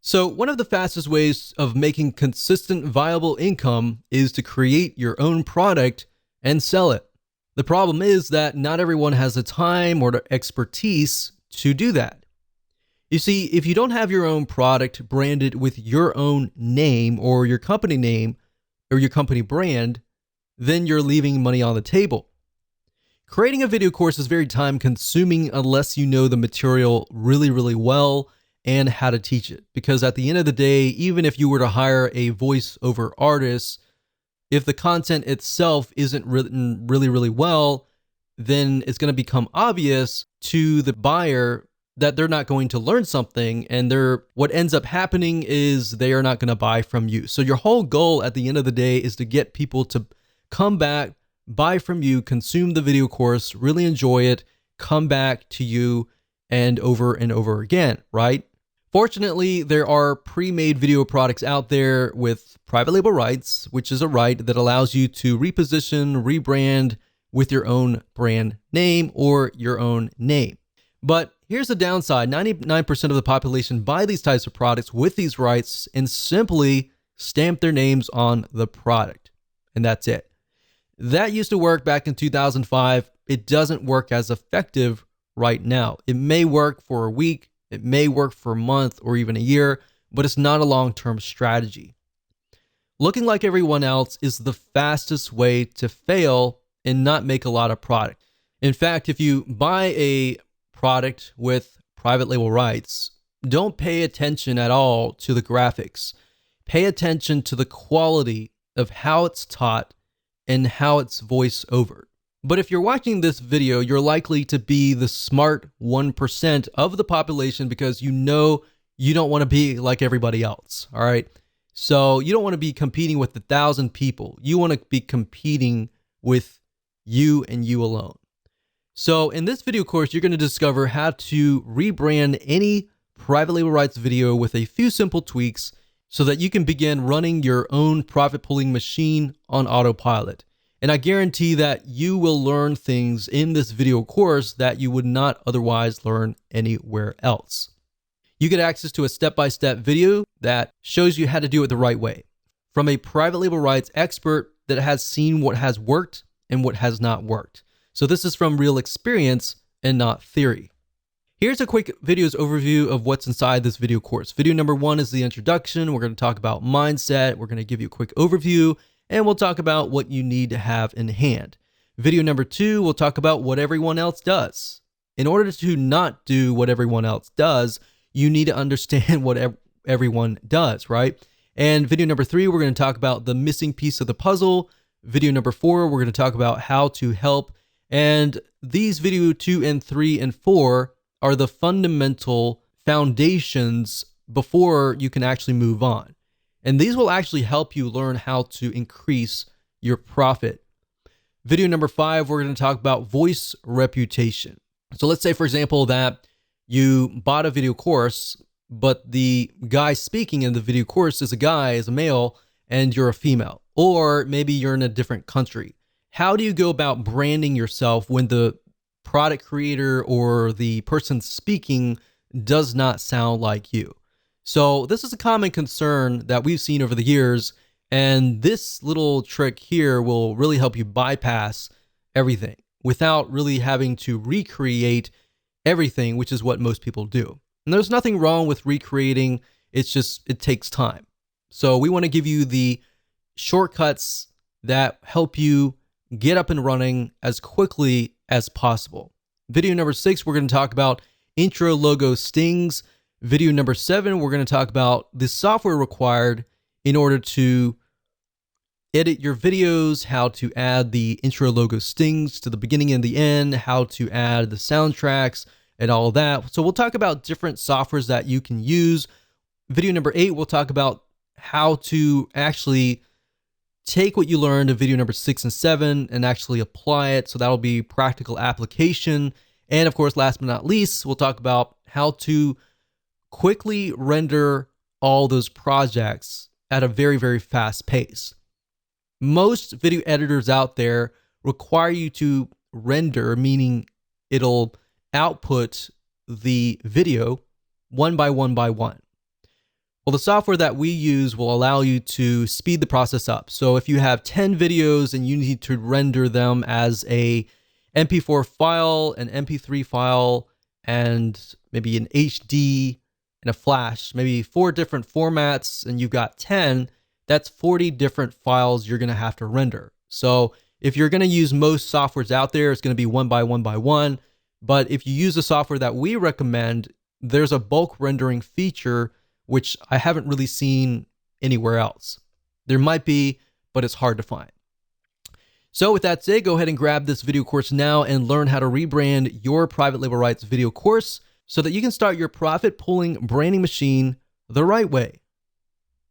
So one of the fastest ways of making consistent viable income is to create your own product and sell it. The problem is that not everyone has the time or the expertise to do that. You see, if you don't have your own product branded with your own name or your company name or your company brand, then you're leaving money on the table. Creating a video course is very time consuming unless you know the material really, really well and how to teach it. Because at the end of the day, even if you were to hire a voiceover artist, if the content itself isn't written really, really well, then it's going to become obvious to the buyer that they're not going to learn something, and what ends up happening is they are not going to buy from you. So your whole goal at the end of the day is to get people to come back, buy from you, consume the video course, really enjoy it, come back to you and over again, right? Fortunately, there are pre-made video products out there with private label rights, which is a right that allows you to reposition, rebrand with your own brand name or your own name. But here's the downside. 99% of the population buy these types of products with these rights and simply stamp their names on the product. And that's it. That used to work back in 2005. It doesn't work as effective right now. It may work for a week, it may work for a month or even a year, but it's not a long-term strategy. Looking like everyone else is the fastest way to fail and not make a lot of product. In fact, if you buy a product with private label rights, don't pay attention at all to the graphics. Pay attention to the quality of how it's taught and how it's voiced over. But if you're watching this video, you're likely to be the smart 1% of the population because you know you don't want to be like everybody else, all right? So you don't want to be competing with 1,000 people. You want to be competing with you and you alone. So in this video course, you're going to discover how to rebrand any private label rights video with a few simple tweaks so that you can begin running your own profit pooling machine on autopilot. And I guarantee that you will learn things in this video course that you would not otherwise learn anywhere else. You get access to a step-by-step video that shows you how to do it the right way from a private label rights expert that has seen what has worked and what has not worked. So this is from real experience and not theory. Here's a quick videos overview of what's inside this video course. Video number 1 is the introduction. We're going to talk about mindset. We're going to give you a quick overview, and we'll talk about what you need to have in hand. Video number 2, we'll talk about what everyone else does. In order to not do what everyone else does, you need to understand what everyone does, right? And video number 3, we're going to talk about the missing piece of the puzzle. Video number 4, we're going to talk about how to help. And these video 2 and 3 and 4 are the fundamental foundations before you can actually move on. And these will actually help you learn how to increase your profit. Video number 5, we're going to talk about voice reputation. So let's say, for example, that you bought a video course, but the guy speaking in the video course is a male, and you're a female. Or maybe you're in a different country. How do you go about branding yourself when the product creator or the person speaking does not sound like you? So this is a common concern that we've seen over the years, and this little trick here will really help you bypass everything without really having to recreate everything, which is what most people do. And there's nothing wrong with recreating, it's just, it takes time. So we want to give you the shortcuts that help you get up and running as quickly as possible. Video number 6, we're going to talk about intro logo stings. Video number 7, we're going to talk about the software required in order to edit your videos, how to add the intro logo stings to the beginning and the end, how to add the soundtracks and all of that. So we'll talk about different softwares that you can use. Video number 8, we'll talk about how to actually take what you learned in video number 6 and 7 and actually apply it. So that'll be practical application. And of course, last but not least, we'll talk about how to quickly render all those projects at a very, very fast pace. Most video editors out there require you to render, meaning it'll output the video one by one by one. Well, the software that we use will allow you to speed the process up. So if you have 10 videos and you need to render them as a MP4 file, an MP3 file, and maybe an HD and a flash, maybe 4 different formats, and you've got 10, that's 40 different files you're going to have to render. So if you're going to use most softwares out there, it's going to be one by one. But if you use the software that we recommend, there's a bulk rendering feature, which I haven't really seen anywhere else. There might be, but it's hard to find. So with that said, go ahead and grab this video course now and learn how to rebrand your private label rights video course so that you can start your profit pulling branding machine the right way.